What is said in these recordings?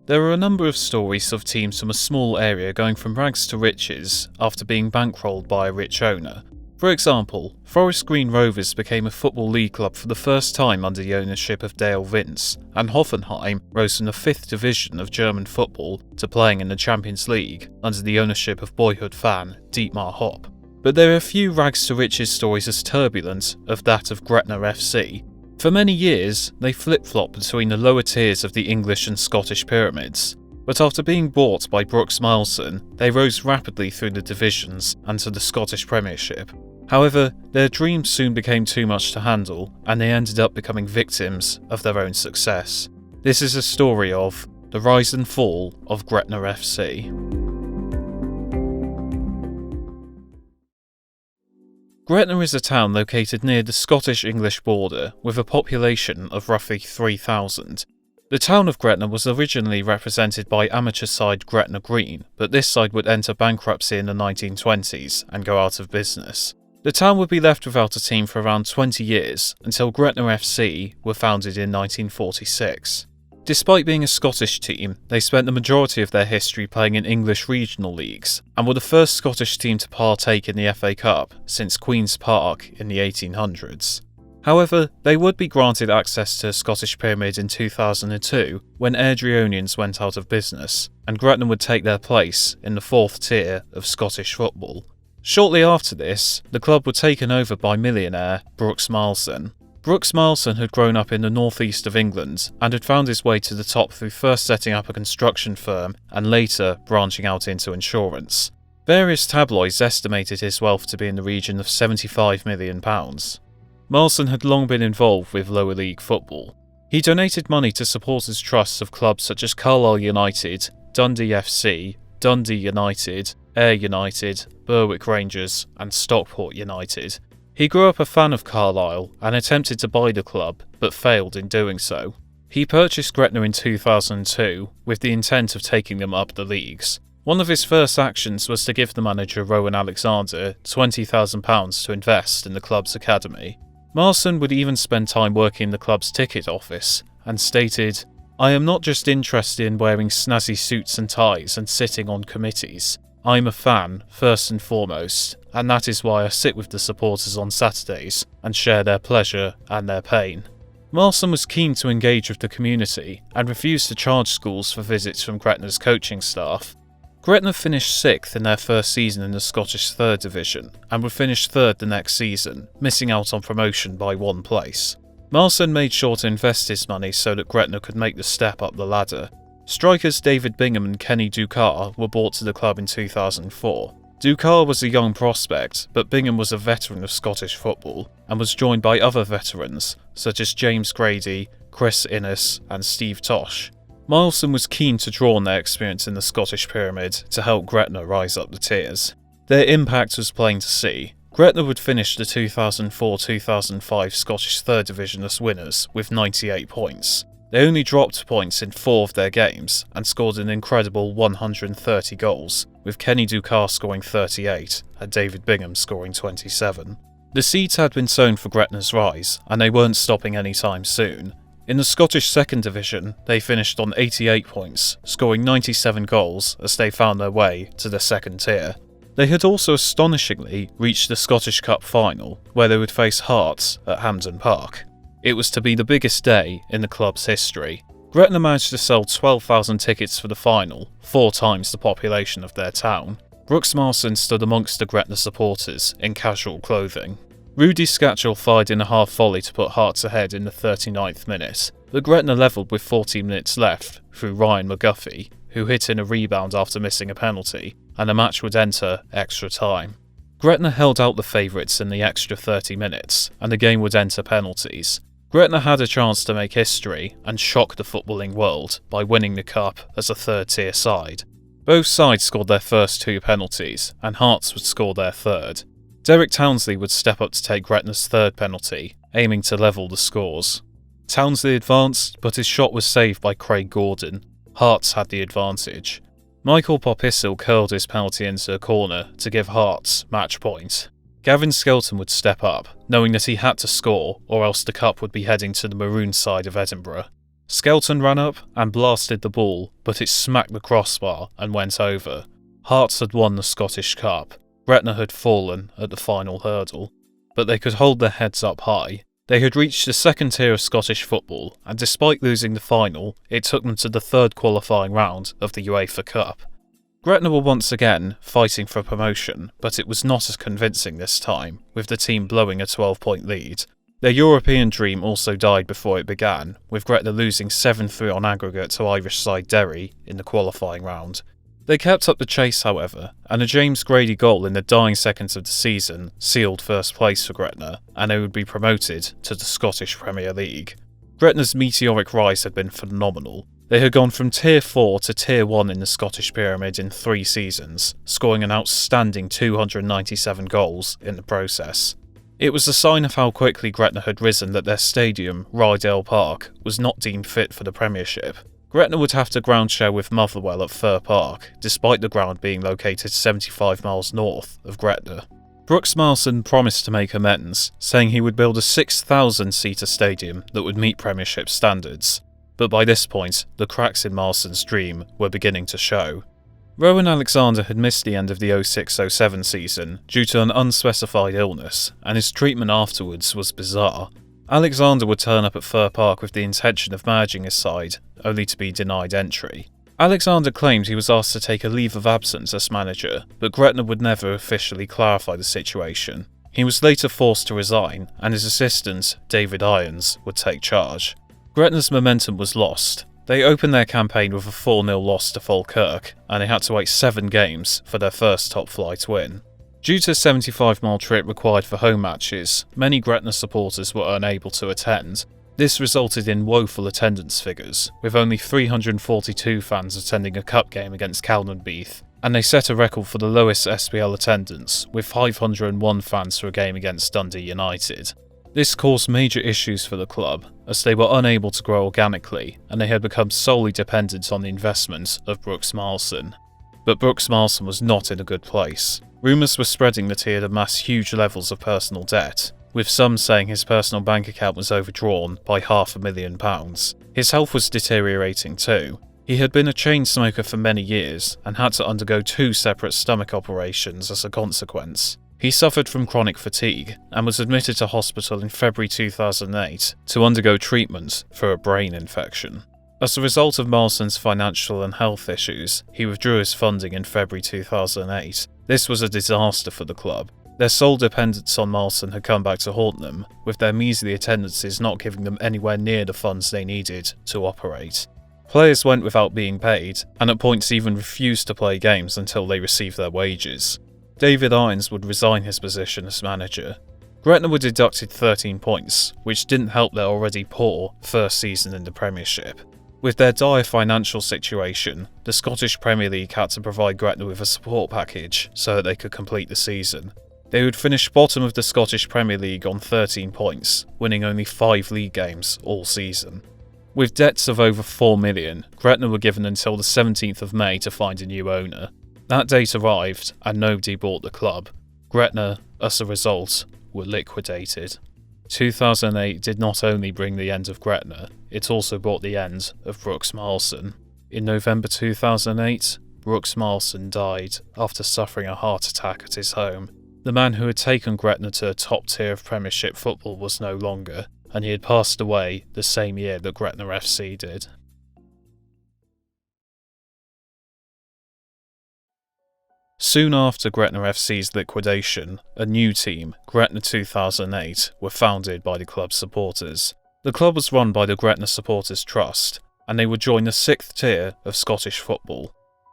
There are a number of stories of teams from a small area going from rags to riches after being bankrolled by a rich owner. For example, Forest Green Rovers became a Football League club for the first time under the ownership of Dale Vince, and Hoffenheim rose from the 5th division of German football to playing in the Champions League under the ownership of boyhood fan Dietmar Hopp. But there are few rags to riches stories as turbulent as that of Gretna FC. For many years, they flip-flopped between the lower tiers of the English and Scottish pyramids, but after being bought by Brooks Mileson, they rose rapidly through the divisions and to the Scottish Premiership. However, their dreams soon became too much to handle, and they ended up becoming victims of their own success. This is a story of the rise and fall of Gretna FC. Gretna is a town located near the Scottish-English border with a population of roughly 3,000. The town of Gretna was originally represented by amateur side Gretna Green, but this side would enter bankruptcy in the 1920s and go out of business. The town would be left without a team for around 20 years until Gretna FC were founded in 1946. Despite being a Scottish team, they spent the majority of their history playing in English regional leagues, and were the first Scottish team to partake in the FA Cup since Queen's Park in the 1800s. However, they would be granted access to Scottish Pyramid in 2002 when Airdrieonians went out of business, and Gretna would take their place in the 4th tier of Scottish football. Shortly after this, the club were taken over by millionaire Brooks Mileson. Brooks Mileson had grown up in the northeast of England and had found his way to the top through first setting up a construction firm and later branching out into insurance. Various tabloids estimated his wealth to be in the region of £75 million. Mileson had long been involved with lower league football. He donated money to supporters' trusts of clubs such as Carlisle United, Dundee FC, Dundee United, Ayr United, Berwick Rangers and Stockport United. He grew up a fan of Carlisle and attempted to buy the club, but failed in doing so. He purchased Gretna in 2002 with the intent of taking them up the leagues. One of his first actions was to give the manager Rowan Alexander £20,000 to invest in the club's academy. Mileson would even spend time working in the club's ticket office and stated, "I am not just interested in wearing snazzy suits and ties and sitting on committees. I'm a fan, first and foremost, and that is why I sit with the supporters on Saturdays and share their pleasure and their pain." Mileson was keen to engage with the community and refused to charge schools for visits from Gretna's coaching staff. Gretna finished 6th in their first season in the Scottish 3rd Division and would finish 3rd the next season, missing out on promotion by 1 place. Mileson made sure to invest his money so that Gretna could make the step up the ladder. Strikers David Bingham and Kenny Dukar were brought to the club in 2004. Dukar was a young prospect, but Bingham was a veteran of Scottish football and was joined by other veterans such as James Grady, Chris Innes and Steve Tosh. Mileson was keen to draw on their experience in the Scottish Pyramid to help Gretna rise up the tiers. Their impact was plain to see. Gretna would finish the 2004-2005 Scottish 3rd Division as winners with 98 points. They only dropped points in 4 of their games and scored an incredible 130 goals, with Kenny Dukar scoring 38 and David Bingham scoring 27. The seeds had been sown for Gretna's rise, and they weren't stopping anytime soon. In the Scottish 2nd Division, they finished on 88 points, scoring 97 goals as they found their way to the 2nd tier. They had also astonishingly reached the Scottish Cup final, where they would face Hearts at Hampden Park. It was to be the biggest day in the club's history. Gretna managed to sell 12,000 tickets for the final, 4 times the population of their town. Brooks Mileson stood amongst the Gretna supporters in casual clothing. Rudy Scatchell fired in a half volley to put Hearts ahead in the 39th minute, but Gretna levelled with 14 minutes left through Ryan McGuffey, who hit in a rebound after missing a penalty, and the match would enter extra time. Gretna held out the favourites in the extra 30 minutes, and the game would enter penalties. Gretna had a chance to make history and shock the footballing world by winning the cup as a 3rd-tier side. Both sides scored their first 2 penalties, and Hearts would score their 3rd. Derek Townsley would step up to take Gretna's 3rd penalty, aiming to level the scores. Townsley advanced, but his shot was saved by Craig Gordon. Hearts had the advantage. Michael Popissil curled his penalty into a corner to give Hearts match point. Gavin Skelton would step up, knowing that he had to score or else the cup would be heading to the maroon side of Edinburgh. Skelton ran up and blasted the ball, but it smacked the crossbar and went over. Hearts had won the Scottish Cup. Gretna had fallen at the final hurdle, but they could hold their heads up high. They had reached the second tier of Scottish football, and despite losing the final, it took them to the third qualifying round of the UEFA Cup. Gretna were once again fighting for promotion, but it was not as convincing this time, with the team blowing a 12-point lead. Their European dream also died before it began, with Gretna losing 7-3 on aggregate to Irish side Derry in the qualifying round. They kept up the chase, however, and a James Grady goal in the dying seconds of the season sealed first place for Gretna, and they would be promoted to the Scottish Premier League. Gretna's meteoric rise had been phenomenal. They had gone from Tier 4 to Tier 1 in the Scottish Pyramid in 3 seasons, scoring an outstanding 297 goals in the process. It was a sign of how quickly Gretna had risen that their stadium, Rydale Park, was not deemed fit for the Premiership. Gretna would have to ground share with Motherwell at Fir Park, despite the ground being located 75 miles north of Gretna. Brooks Mileson promised to make amends, saying he would build a 6,000-seater stadium that would meet Premiership standards. But by this point, the cracks in Mileson's dream were beginning to show. Rowan Alexander had missed the end of the 06-07 season due to an unspecified illness, and his treatment afterwards was bizarre. Alexander would turn up at Fir Park with the intention of managing his side, only to be denied entry. Alexander claimed he was asked to take a leave of absence as manager, but Gretna would never officially clarify the situation. He was later forced to resign, and his assistant, David Irons, would take charge. Gretna's momentum was lost. They opened their campaign with a 4-0 loss to Falkirk, and they had to wait 7 games for their first top-flight win. Due to a 75-mile trip required for home matches, many Gretna supporters were unable to attend. This resulted in woeful attendance figures, with only 342 fans attending a cup game against Calnanbeath, and they set a record for the lowest SPL attendance, with 501 fans for a game against Dundee United. This caused major issues for the club, as they were unable to grow organically, and they had become solely dependent on the investment of Brooks Mileson. But Brooks Mileson was not in a good place. Rumours were spreading that he had amassed huge levels of personal debt, with some saying his personal bank account was overdrawn by £500,000. His health was deteriorating too. He had been a chain smoker for many years and had to undergo 2 separate stomach operations as a consequence. He suffered from chronic fatigue and was admitted to hospital in February 2008 to undergo treatment for a brain infection. As a result of Mileson's financial and health issues, he withdrew his funding in February 2008. This was a disaster for the club. Their sole dependence on Mileson had come back to haunt them, with their measly attendances not giving them anywhere near the funds they needed to operate. Players went without being paid, and at points even refused to play games until they received their wages. David Irons would resign his position as manager. Gretna were deducted 13 points, which didn't help their already poor first season in the Premiership. With their dire financial situation, the Scottish Premier League had to provide Gretna with a support package so that they could complete the season. They would finish bottom of the Scottish Premier League on 13 points, winning only 5 league games all season. With debts of over £4 million, Gretna were given until the 17th of May to find a new owner. That date arrived, and nobody bought the club. Gretna, as a result, were liquidated. 2008 did not only bring the end of Gretna, it also brought the end of Brooks Mileson. In November 2008, Brooks Mileson died after suffering a heart attack at his home. The man who had taken Gretna to a top tier of Premiership football was no longer, and he had passed away the same year that Gretna FC did. Soon after Gretna FC's liquidation, a new team, Gretna 2008, were founded by the club's supporters. The club was run by the Gretna Supporters Trust, and they would join the 6th tier of Scottish football.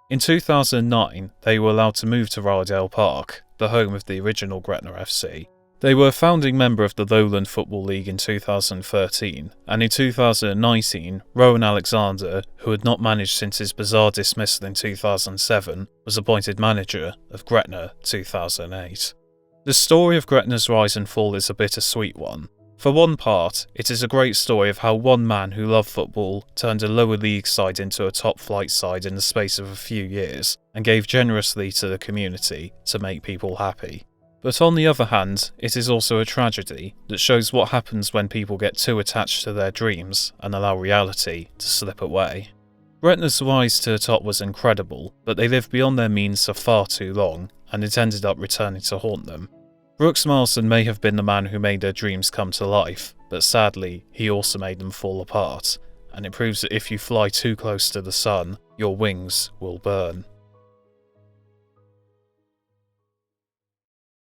In 2009, they were allowed to move to Rydale Park, the home of the original Gretna FC. They were a founding member of the Lowland Football League in 2013, and in 2019, Rowan Alexander, who had not managed since his bizarre dismissal in 2007, was appointed manager of Gretna 2008. The story of Gretna's rise and fall is a bittersweet one. For one part, it is a great story of how one man who loved football turned a lower league side into a top-flight side in the space of a few years, and gave generously to the community to make people happy. But on the other hand, it is also a tragedy that shows what happens when people get too attached to their dreams and allow reality to slip away. Gretna's rise to the top was incredible, but they lived beyond their means for far too long, and it ended up returning to haunt them. Brooks Mileson may have been the man who made their dreams come to life, but sadly, he also made them fall apart, and it proves that if you fly too close to the sun, your wings will burn.